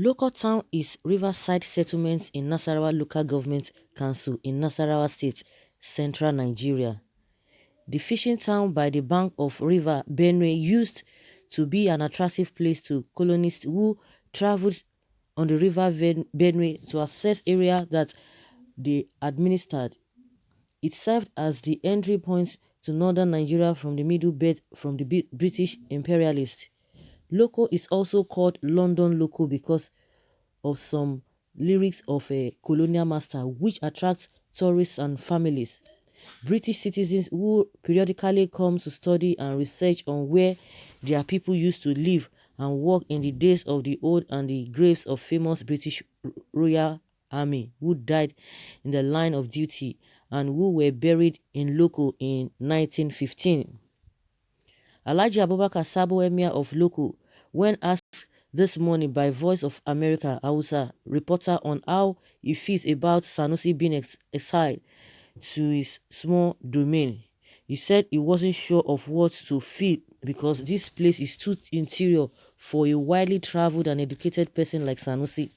Local town is Riverside Settlement in Nasarawa Local Government Council in Nasarawa State, central Nigeria. The fishing town by the bank of River Benue used to be an attractive place to colonists who traveled on the River Benue to access area that they administered. It served as the entry point to northern Nigeria from the Middle Belt from the British imperialists. Loco is also called London Loco because of some lyrics of a colonial master which attracts tourists and families. British citizens who periodically come to study and research on where their people used to live and work in the days of the old and the graves of famous British Royal Army who died in the line of duty and who were buried in Loco in 1915. Alhaji Abubakar Sabo Emir of Loco, when asked this morning by Voice of America Hausa reporter on how he feels about Sanusi being exiled to his small domain. He said he wasn't sure of what to feel because this place is too interior for a widely traveled and educated person like Sanusi.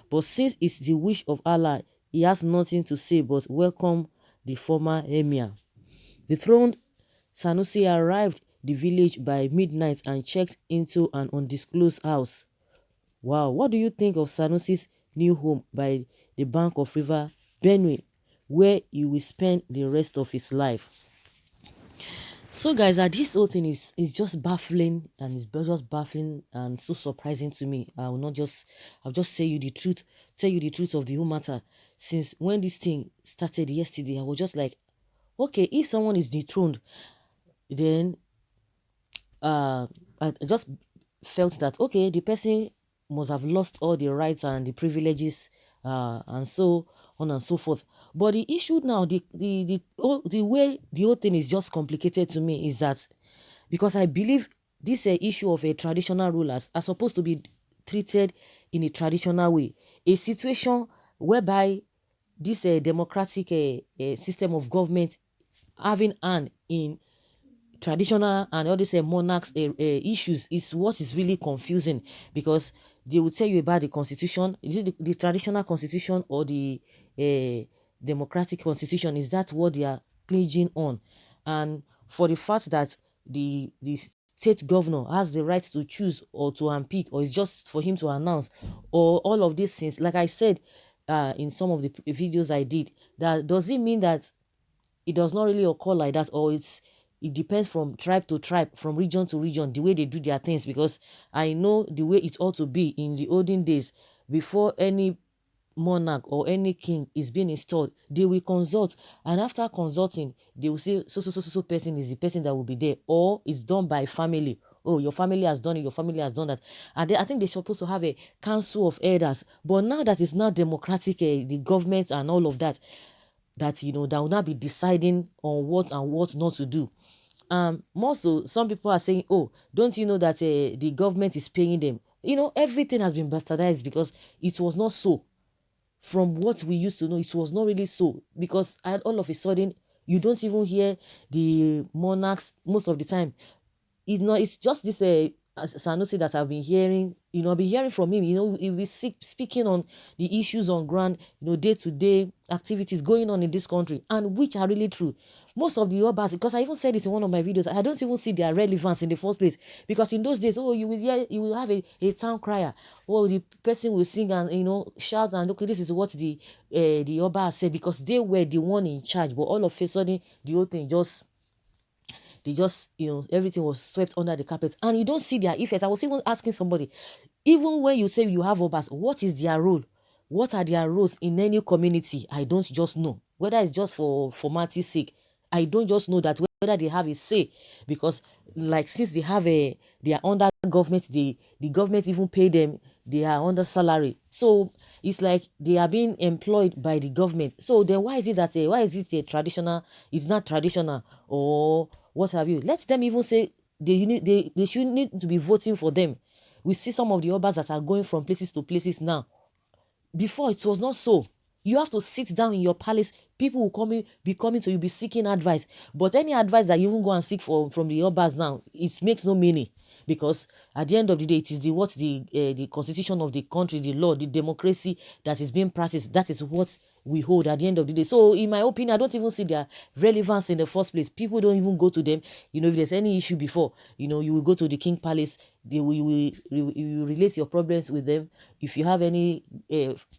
But since it's the wish of Allah, he has nothing to say but welcome the former emir. The throne Sanusi arrived the village by midnight and checked into an undisclosed house. Wow, what do you think of Sanusi's new home by the bank of River Benue, where he will spend the rest of his life? So guys, this whole thing is just baffling and it's just baffling and so surprising to me. I'll just tell you the truth of the whole matter. Since when this thing started yesterday, I was just like, okay, if someone is dethroned, then I just felt that okay, the person must have lost all the rights and the privileges, and so on and so forth. But the issue now, the way the whole thing is just complicated to me is that because I believe this issue of a traditional rulers are supposed to be treated in a traditional way, a situation whereby this democratic system of government having an in traditional and all these monarchs issues is what is really confusing because they will tell you about the constitution. Is it the traditional constitution or the democratic constitution? Is that what they are clinging on? And for the fact that the state governor has the right to choose or to unpick, or it's just for him to announce, or all of these things, like I said in some of the videos I did, that does it mean that it does not really occur like that, or it depends from tribe to tribe, from region to region, the way they do their things? Because I know the way it ought to be in the olden days, before any monarch or any king is being installed, they will consult, and after consulting they will say so person is the person that will be there, or it's done by family. Oh, your family has done it, your family has done that. And I think they're supposed to have a council of elders. But now that it's not democratic, the government and all of that, that that will not be deciding on what and what not to do. More so, some people are saying, oh, don't you know that the government is paying them? Everything has been bastardized because it was not so. From what we used to know, it was not really so, because all of a sudden you don't even hear the monarchs most of the time. It's just this Sanusi that I've been hearing. I've been hearing from him. He'll be speaking on the issues on ground, day-to-day activities going on in this country, and which are really true. Most of the Yorubas, because I even said it in one of my videos, I don't even see their relevance in the first place. Because in those days, oh, you will have a town crier, or the person will sing and shout, and okay, this is what the Yoruba said, because they were the one in charge. But all of a sudden, the whole thing just they just, everything was swept under the carpet, and you don't see their effects. I was even asking somebody, even when you say you have obas, what is their role? What are their roles in any community? I don't just know. Whether it's just for formality's sake, I don't just know that whether they have a say, because like since they are under government, the government even pay them, they are under salary. So it's like they are being employed by the government. So then why is it that why is it a traditional? It's not traditional, or what have you? Let them even say they should need to be voting for them. We see some of the others that are going from places to places now. Before it was not so. You have to sit down in your palace. People will be coming to you, be seeking advice. But any advice that you even go and seek from the Obas now, it makes no meaning. because at the end of the day, it is the constitution of the country, the law, the democracy that is being practiced. That is what we hold at the end of the day. So in my opinion, I don't even see their relevance in the first place. People don't even go to them. If there's any issue before, you will go to the King Palace. You will relate your problems with them. If you have any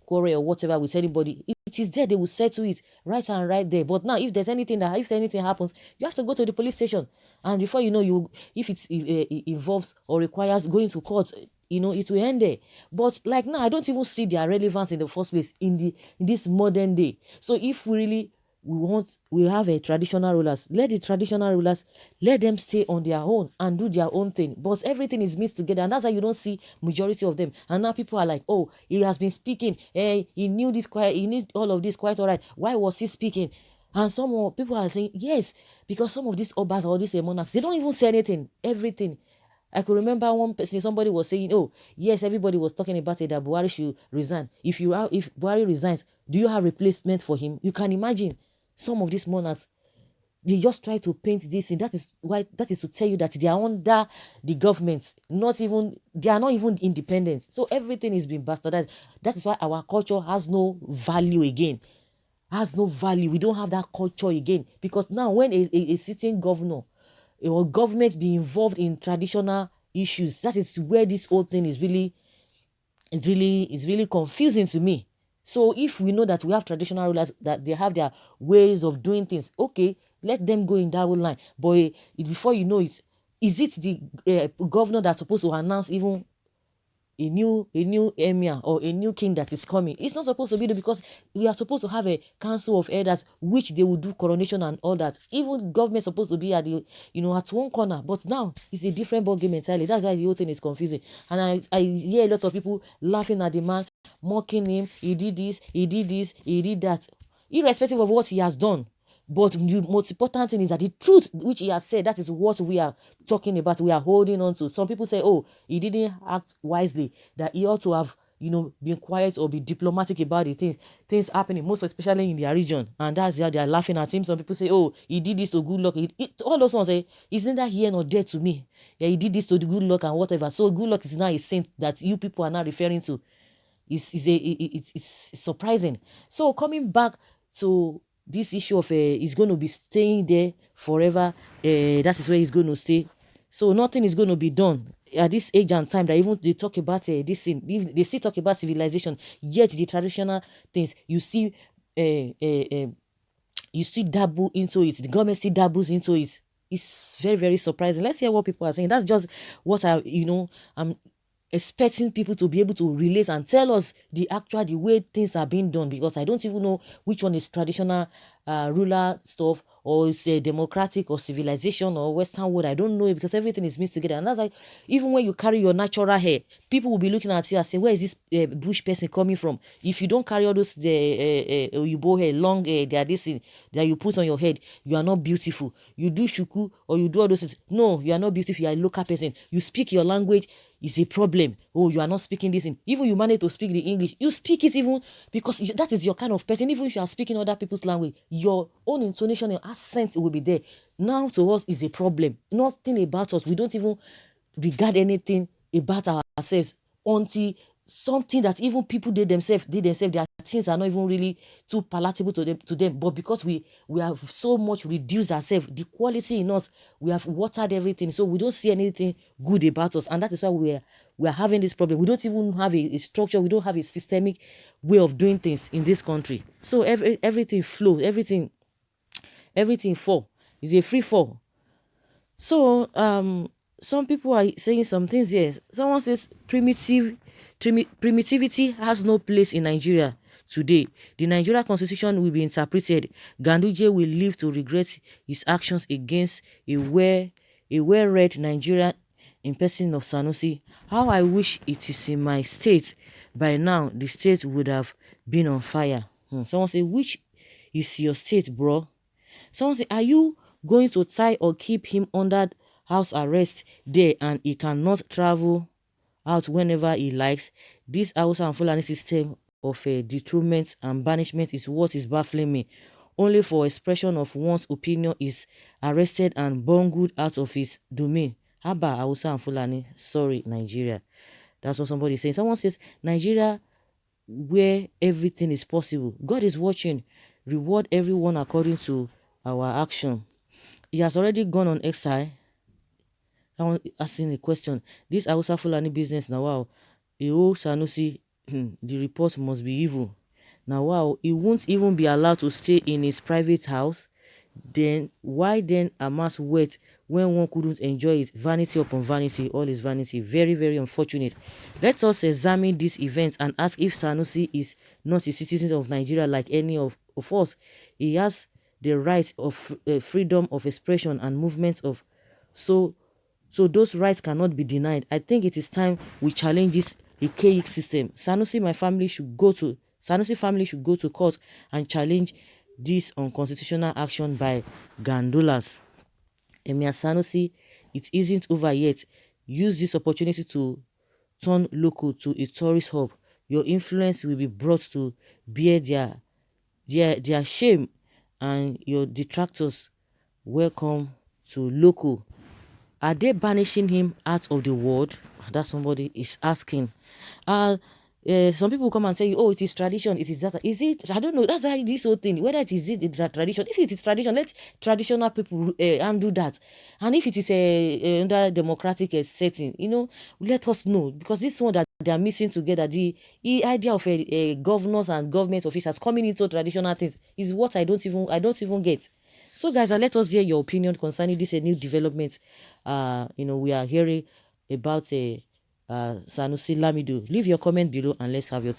quarrel or whatever with anybody, it is there. They will settle it right there. But now, if anything happens, you have to go to the police station. And before you know, if it involves or requires going to court, it will end there. But like now, I don't even see their relevance in the first place in this modern day. So if we have a traditional rulers, let the traditional rulers, let them stay on their own and do their own thing. But everything is mixed together, and that's why you don't see majority of them. And now people are like, oh, he has been speaking, he knew this quiet, he knew all of this quite all right, why was he speaking? And some more people are saying yes, because some of these obas or these monarchs, they don't even say anything. Everything. I could remember one person, somebody was saying, oh, yes, everybody was talking about it, that Buhari should resign. If Buhari resigns, do you have replacement for him? You can imagine some of these monarchs, they just try to paint this, and that is to tell you that they are under the government, they are not even independent. So everything is being bastardized. That is why our culture has no value again. Has no value. We don't have that culture again. Because now when a sitting governor or government be involved in traditional issues, that is where this whole thing is really confusing to me. So if we know that we have traditional rulers, that they have their ways of doing things, okay, let them go in that whole line. But before you know it, is it the governor that's supposed to announce even a new emir or a new king that is coming? It's not supposed to be there, because we are supposed to have a council of elders, which they will do coronation and all that. Even government supposed to be at at one corner, but now it's a different ball game entirely. That's why the whole thing is confusing. And I hear a lot of people laughing at the man, mocking him. He did this, he did this, he did that, irrespective of what he has done. But the most important thing is that the truth which he has said, that is what we are talking about, we are holding on to. Some people say, oh, he didn't act wisely, that he ought to have, been quiet or be diplomatic about the things happening, most especially in their region. And that's how they are laughing at him. Some people say, oh, he did this to good luck. All those ones say, it's neither here nor there to me. Yeah, he did this to the good luck and whatever. So good luck is now a saint that you people are now referring to. It's surprising. So coming back to this issue of he's going to be staying there forever, that is where he's going to stay. So nothing is going to be done at this age and time, that even they talk about this thing. They still talk about civilization, yet the traditional things you still dabble into it. The government still dabbles into it. It's very, very surprising. Let's hear what people are saying. That's just what I'm expecting people to be able to relate and tell us the way things are being done, because I don't even know which one is traditional ruler stuff, or it's a democratic or civilization or Western world. I don't know it, because everything is mixed together. And that's like, even when you carry your natural hair, people will be looking at you and say, where is this bush person coming from? If you don't carry all those Oyibo hair, long hair, they are this thing that you put on your head, you are not beautiful. You do shuku or you do all those things, no, you are not beautiful. You are a local person. You speak your language, is a problem. Oh, you are not speaking this in. Even you manage to speak the English, you speak it even because that is your kind of person. Even if you are speaking other people's language, your own intonation and accent will be there. Now to us is a problem. Nothing about us. We don't even regard anything about ourselves until something that even people themselves, their things are not even really too palatable to them. But because we have so much reduced ourselves, the quality in us, we have watered everything, so we don't see anything good about us, and that is why we are having this problem. We don't even have a structure. We don't have a systemic way of doing things in this country. So everything flows, everything fall. It's a free fall. So some people are saying some things here. Someone says primitivity has no place in Nigeria today. The Nigeria constitution will be interpreted. Ganduje will live to regret his actions against a well-read Nigerian in person of Sanusi. How I wish it is in my state. By now, the state would have been on fire. Someone say, which is your state, bro? Someone say, are you going to tie or keep him under house arrest there and he cannot travel out whenever he likes? This Hausa and Fulani system of dethronement and banishment is what is baffling me. Only for expression of one's opinion is arrested and bungled out of his domain. Abba, Hausa and Fulani. Sorry, Nigeria. That's what somebody is saying. Someone says, Nigeria, where everything is possible. God is watching. Reward everyone according to our action. He has already gone on exile. Someone asking a question. This Hausa Fulani business now, wow. A whole Sanusi, the report must be evil. Now, wow, he won't even be allowed to stay in his private house. Then why then amass wealth when one couldn't enjoy it? Vanity upon vanity, all is vanity. Very, very unfortunate. Let us examine this event and ask if Sanusi is not a citizen of Nigeria like any of us. He has the right of freedom of expression and movement of so so those rights cannot be denied. I think it is time we challenge this archaic system. Sanusi family should go to court and challenge this unconstitutional action by Gandulas. Emir Sanusi, it isn't over yet. Use this opportunity to turn local to a tourist hub. Your influence will be brought to bear their shame, and your detractors welcome to local. Are they banishing him out of the world? That somebody is asking. Uh, some people come and say, oh, it is tradition, it is that. Is it? I don't know. That's why this whole thing, whether it is tradition. If it is tradition, let traditional people undo that. And if it is under democratic setting, let us know. Because this one that they are missing together, the idea of governors and government officials coming into traditional things is what I don't even get. So guys, let us hear your opinion concerning this new development. We are hearing about Sanusi Lamido. Leave your comment below and let's have your